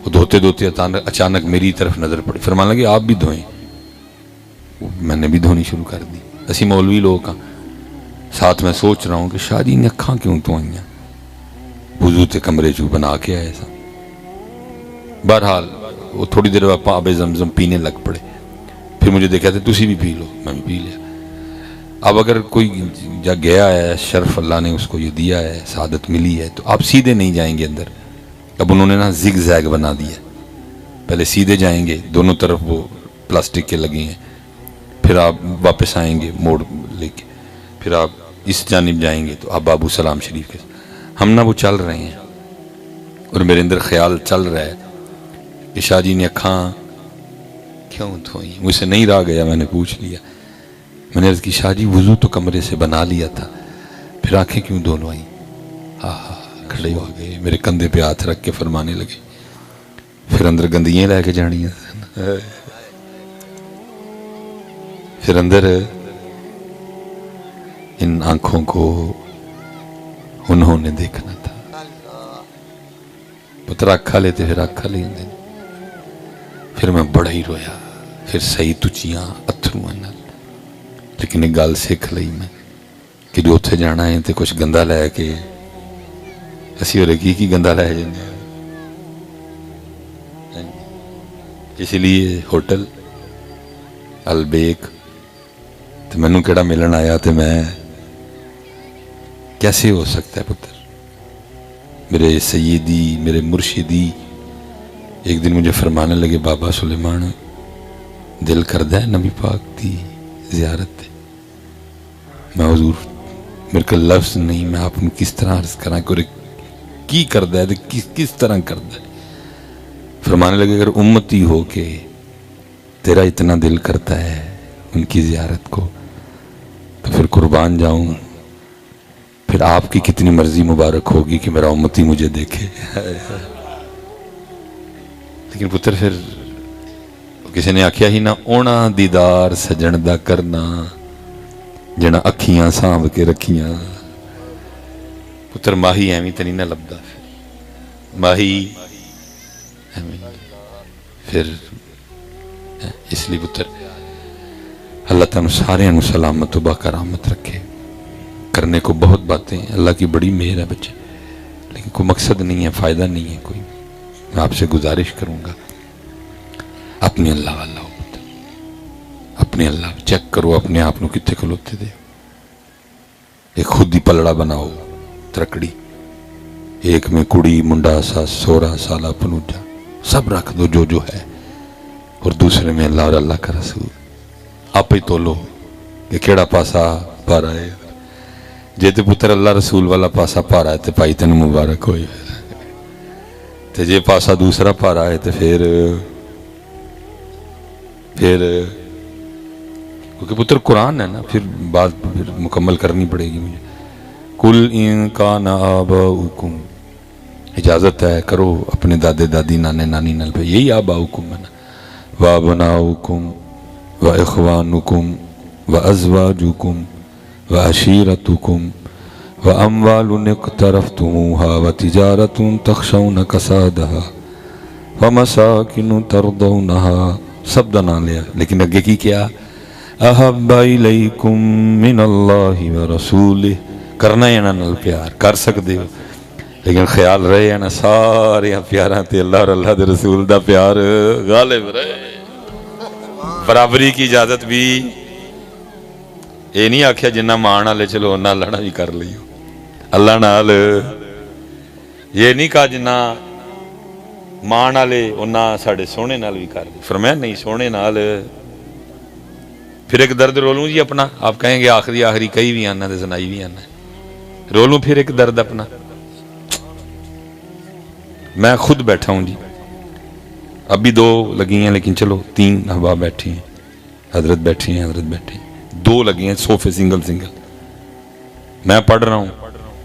وہ دھوتے دھوتے اچانک میری طرف نظر پڑی. فرمانے لگے آپ بھی دھوئیں. میں نے بھی دھونی شروع کر دی. اسی مولوی لوگ کا ساتھ میں سوچ رہا ہوں کہ شاہ جی نے اکھاں کیوں تو آئیاں، وضو تے کمرے چو بنا کے آئے سا. بہرحال وہ تھوڑی دیر بعد آب زمزم پینے لگ پڑے. پھر مجھے دیکھا تھے تسی بھی پی لو، میں بھی پی لیا. اب اگر کوئی جا گیا ہے، شرف اللہ نے اس کو یہ دیا ہے، سعادت ملی ہے، تو آپ سیدھے نہیں جائیں گے اندر. اب انہوں نے نا زگ زیگ بنا دیا. پہلے سیدھے جائیں گے، دونوں طرف وہ پلاسٹک کے لگے ہیں. پھر آپ واپس آئیں گے موڑ لے کے، پھر آپ اس جانب جائیں گے تو آپ بابو سلام شریف کے. ہم نا وہ چل رہے ہیں اور میرے اندر خیال چل رہا ہے کہ شاہ جی نے اکھاں کیوں دھوئی. مجھ سے نہیں رہا گیا، میں نے پوچھ لیا. میں نے عرض کی شاہ جی وضو تو کمرے سے بنا لیا تھا، پھر آنکھیں کیوں دونوں آئیں؟ کھڑے ہو گئے، میرے کندھے پہ ہاتھ رکھ کے فرمانے لگے پھر اندر گندیاں لے کے جانی ہیں. پھر اندر ان آنکھوں کو انہوں نے دیکھنا تھا. پتر آکھا لیتے پھر آکھا لیں دیں. پھر میں بڑا ہی رویا. پھر صحیح تچیاں اتھروں نال. لیکن ایک گل سیکھ لئی میں کہ جو اتھے جانا ہے تے کچھ گندہ لے کے اسی ہو رہے کی گندہ لے جانے. اس لیے ہوٹل البیک تو میں نو کیڑا ملن آیا تے میں کیسے ہو سکتا ہے پتر. میرے سیدی میرے مرشدی ایک دن مجھے فرمانے لگے بابا سلیمان دل کردہ ہے نبی پاک دی زیارت. میں حضور میرے کو لفظ نہیں، میں آپ نے کس طرح عرض کرا کہ کی کردہ ہے کس طرح کردہ ہے. فرمانے لگے اگر امتی ہو کے تیرا اتنا دل کرتا ہے ان کی زیارت کو تو پھر قربان جاؤں، پھر آپ کی کتنی مرضی مبارک ہوگی کہ میرا امتی مجھے دیکھے. لیکن پتر پھر کسی نے آکھیا ہی نہ اونا دیدار سجن دا کرنا جنا اکھیاں سانب کے رکھیاں. پتر ماہی ایویں تے نہیں نہ لبدا. ماہی پھر اس لیے پتر اللہ تعالیٰ سارے انو سلامت و باکرامت رکھے. کرنے کو بہت باتیں ہیں، اللہ کی بڑی مہر ہے بچے، لیکن کوئی مقصد نہیں ہے، فائدہ نہیں ہے کوئی. میں آپ سے گزارش کروں گا اپنے اللہ والا ہو پتر. اپنے اللہ چیک کرو اپنے آپ نو کتے کھلوتے دے. ایک خود ہی پلڑا بناؤ ترکڑی، ایک میں کڑی منڈا سا 16 سالہ پنوجا سب رکھ دو جو ہے، اور دوسرے میں اللہ اور اللہ کا رسول. آپ ہی تولو کہ کیڑا پاسا پارا ہے. جے تے پتر اللہ رسول والا پاسا پارا ہے تے پائی تین مبارک ہوئی. تے جے پاسا دوسرا پارا ہے تے پھر کیونکہ پتر قرآن ہے نا، پھر بات پھر مکمل کرنی پڑے گی مجھے. کل ان کان آباؤکم اجازت ہے کرو اپنے دادے دادی نانے نانی نال پہ. یہی آباؤکم ہے نا. وابناؤکم واخوانکم وازواجکم وعشیرتکم واموال اقترفتموها وتجارت تخشون کسادها ومساکن ترضونها. سب دا نام لیا لیکن اگے کی کیا؟ احب الیکم من اللہ ورسولہ. کرنا ہے نا نال پیار کر سکتے ہو لیکن خیال رہے ہیں نا سارے پیاراں تے اللہ اور اللہ دے رسول دا پیار غالب رہے. برابری کی اجازت بھی یہ نہیں آکھیا جنہ مان والے چلو انہاں لڑنا بھی کر لیو اللہ نال. یہ نہیں کہا جنہ مان والے انہاں ساڈے سونے نال بھی کر لی. فرمایا نہیں سونے نال. پھر ایک درد رولوں جی اپنا. آپ کہیں گے آخری آخری کئی بھی آنا تے سنائی بھی آنا رولوں پھر ایک درد اپنا. میں خود بیٹھا ہوں جی ابھی 2 لگی ہیں لیکن چلو 3 احباب بیٹھے ہیں. حضرت بیٹھے ہیں حضرت بیٹھے ہیں 2 لگی ہیں صوفے سنگل سنگل. میں پڑھ رہا ہوں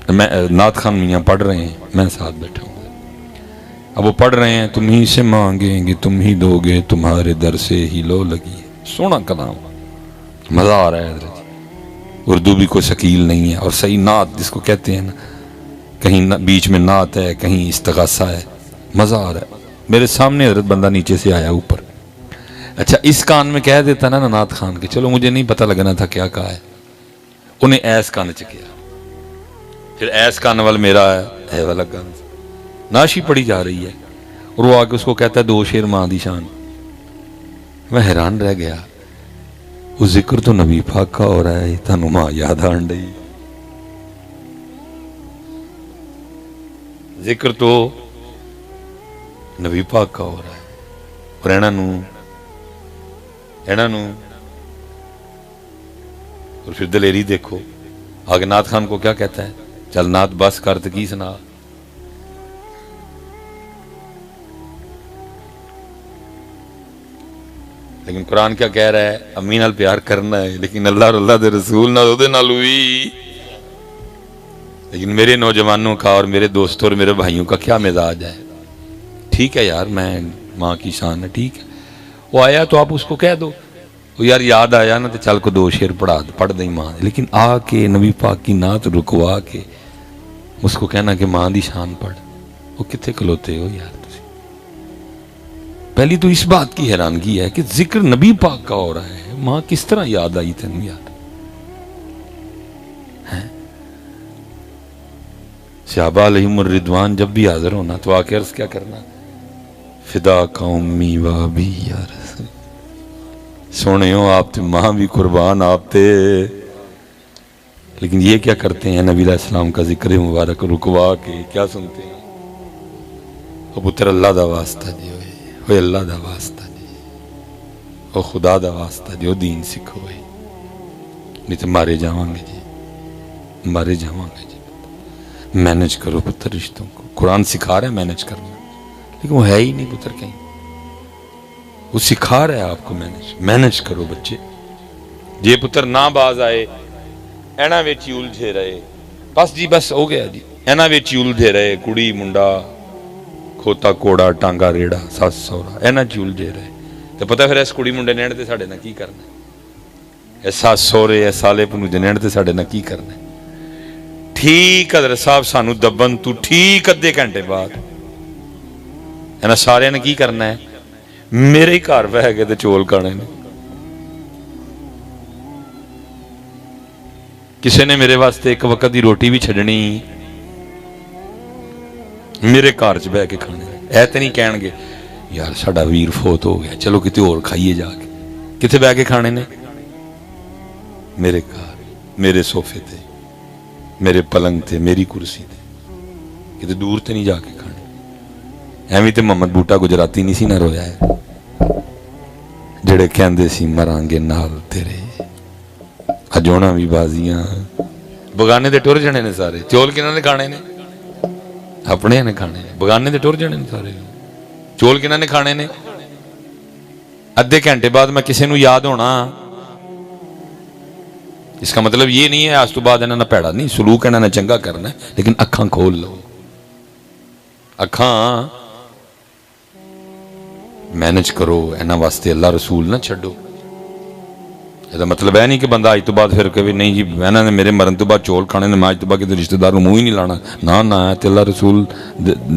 میں نعت خان میاں پڑھ رہے ہیں میں ساتھ بیٹھا ہوں. اب وہ پڑھ رہے ہیں تم ہی سے مانگیں گے تم ہی دو گے تمہارے در سے ہی لو لگی. سونا کلام مزہ آ رہا ہے حضرت. اردو بھی کوئی شکیل نہیں ہے اور صحیح نعت جس کو کہتے ہیں نا کہیں بیچ میں نعت ہے کہیں استغاثہ ہے. مزہ آ رہا ہے. میرے سامنے حضرت بندہ نیچے سے آیا اوپر. اچھا اس کان میں کہہ دیتا نا نعت خان کے چلو مجھے نہیں پتہ لگنا تھا کیا کہا ہے. انہیں ایس کان چ کیا پھر ایس کان وال میرا ہے والا کان ناشی پڑی جا رہی ہے اور وہ آگے اس کو کہتا ہے 2 شیر ماں دی شان. میں حیران رہ گیا. وہ ذکر تو نبی پاک کا ہو رہا ہے تانوں ماں یاد آن ڈئی. ذکر تو نبی پاک کا ہو رہا ہے اور انہاں اور پھر دلیری دیکھو. آگے نعت خان کو کیا کہتا ہے چل نعت بس کر تو کی سنا. لیکن قرآن کیا کہہ رہا ہے امی نال پیار کرنا ہے لیکن اللہ اور اللہ دے رسول نال او دے نال ہوئی. لیکن میرے نوجوانوں کا اور میرے دوستوں اور میرے بھائیوں کا کیا مزاج ہے. ٹھیک ہے یار میں ماں کی شان ہے ٹھیک ہے. وہ آیا تو آپ اس کو کہہ دو وہ یار یاد آیا نا تو چل کو 2 شیر پڑھ دیں ماں. لیکن آ کے نبی پاک کی نعت رکوا کے اس کو کہنا کہ ماں دی شان پڑھ. وہ کتنے کھلوتے ہو یار تسی. پہلی تو اس بات کی حیرانگی ہے کہ ذکر نبی پاک کا ہو رہا ہے ماں کس طرح یاد آئی تینوں یار. صحابہ علیہم الرضوان جب بھی حاضر ہونا تو آ کے عرض کیا کرنا فدا قومی و ابی یا رسول. سونے ہو آپ تے ماں بھی قربان آپ تے. لیکن یہ کیا کرتے ہیں نبی علیہ السلام کا ذکر مبارک رکوا کے کیا سنتے ہیں او پتر اللہ دا واسطہ جی ہوئے اللہ دا واسطہ جی او خدا دا واسطہ جی او دین سکھو ہوئے نہیں تو مارے جاواں گے جی مارے جاواں گے جی. مینج کرو پتر رشتوں کو. قرآن سکھا رہا ہے مینج کرنا لیکن وہ ہے ہی نہیں پتر کہیں. وہ سکھا رہا ہے آپ کو مینج کرو بچے. جی پتر نہ باز آئے اینا ویچی الجھے رہے بس جی بس ہو گیا جی. اینا ویچی الجھے رہے کڑی منڈا کھوتا کوڑا ٹانگا ریڑا ساس سورا اینا چی الجھے رہے تو پتہ پھر اس کڑی منڈے نیڑ تے ساڑے نہ کی کرنا ہے. اے ساس سورے اے سالے پنو دے نیڑ تے ساڑے نہ کی کرنا ہے. ٹھیک حضرت صاحب سانو دبن تو ٹھیک ادھے گھنٹے بعد اینا سارے نے کی کرنا ہے میرے ہی گھر بہ گئے تے چول کھانے نے. کسی نے میرے واسطے ایک وقت دی روٹی بھی چھڑنی میرے گھر چ بہ کے کھانے. اے تے نہیں کہن گے یار ساڈا ویر فوت ہو گیا چلو کتے اور کھائیے جا کے. کتے بہ کے کھانے نے میرے گھر میرے صوفے تے میرے پلنگ تے میری کرسی تے. کتے دور تے نہیں جا کے کھانے. ایویں تے محمد بوٹا گجراتی نہیں سی نہ رویا ہے جڑے کہندے سی مراں گے نال تیرے ہجونا بھی بازیاں بگانے دے ٹر جانے نے سارے. چول کنہاں نے کھانے نے اپنے نے کھانے نے. بگانے دے ٹر جانے نے سارے. چول کنہاں نے کھانے نے. ادھے گھنٹے بعد میں کسی نو یاد ہونا اس کا مطلب یہ نہیں ہے آج تو بعد انہاں نے پیڑا نہیں سلوک انہاں نے چنگا کرنا ہے لیکن اکھاں کھول لو اکھاں مینج کرو، انہاں واسطے اللہ رسول نہ چھڈو۔ یہ مطلب ہے نہیں کہ بندہ اج تو بعد پھر کہے نہیں جی انہاں نے میرے مرن تو بعد چول کھانے نے، میں اج تو بعد کسی رشتہ دار نوں منہ ہی نہیں لانا، نہ تے اللہ رسول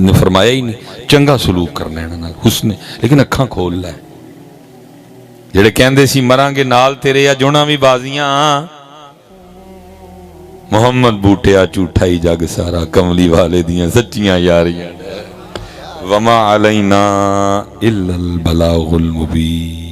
نے فرمایا ہی نہیں۔ چنگا سلوک کرنا انہاں نال، حسن، لیکن اکھاں کھول لے۔ جڑے کہندے سی مراں گے نال تیرے یا جوڑاں بھی بازیاں، محمد بوٹیا جھوٹا ہی جگ سارا، کملی والے دیاں سچیاں یاریاں، وما علینا الا البلاغ المبین۔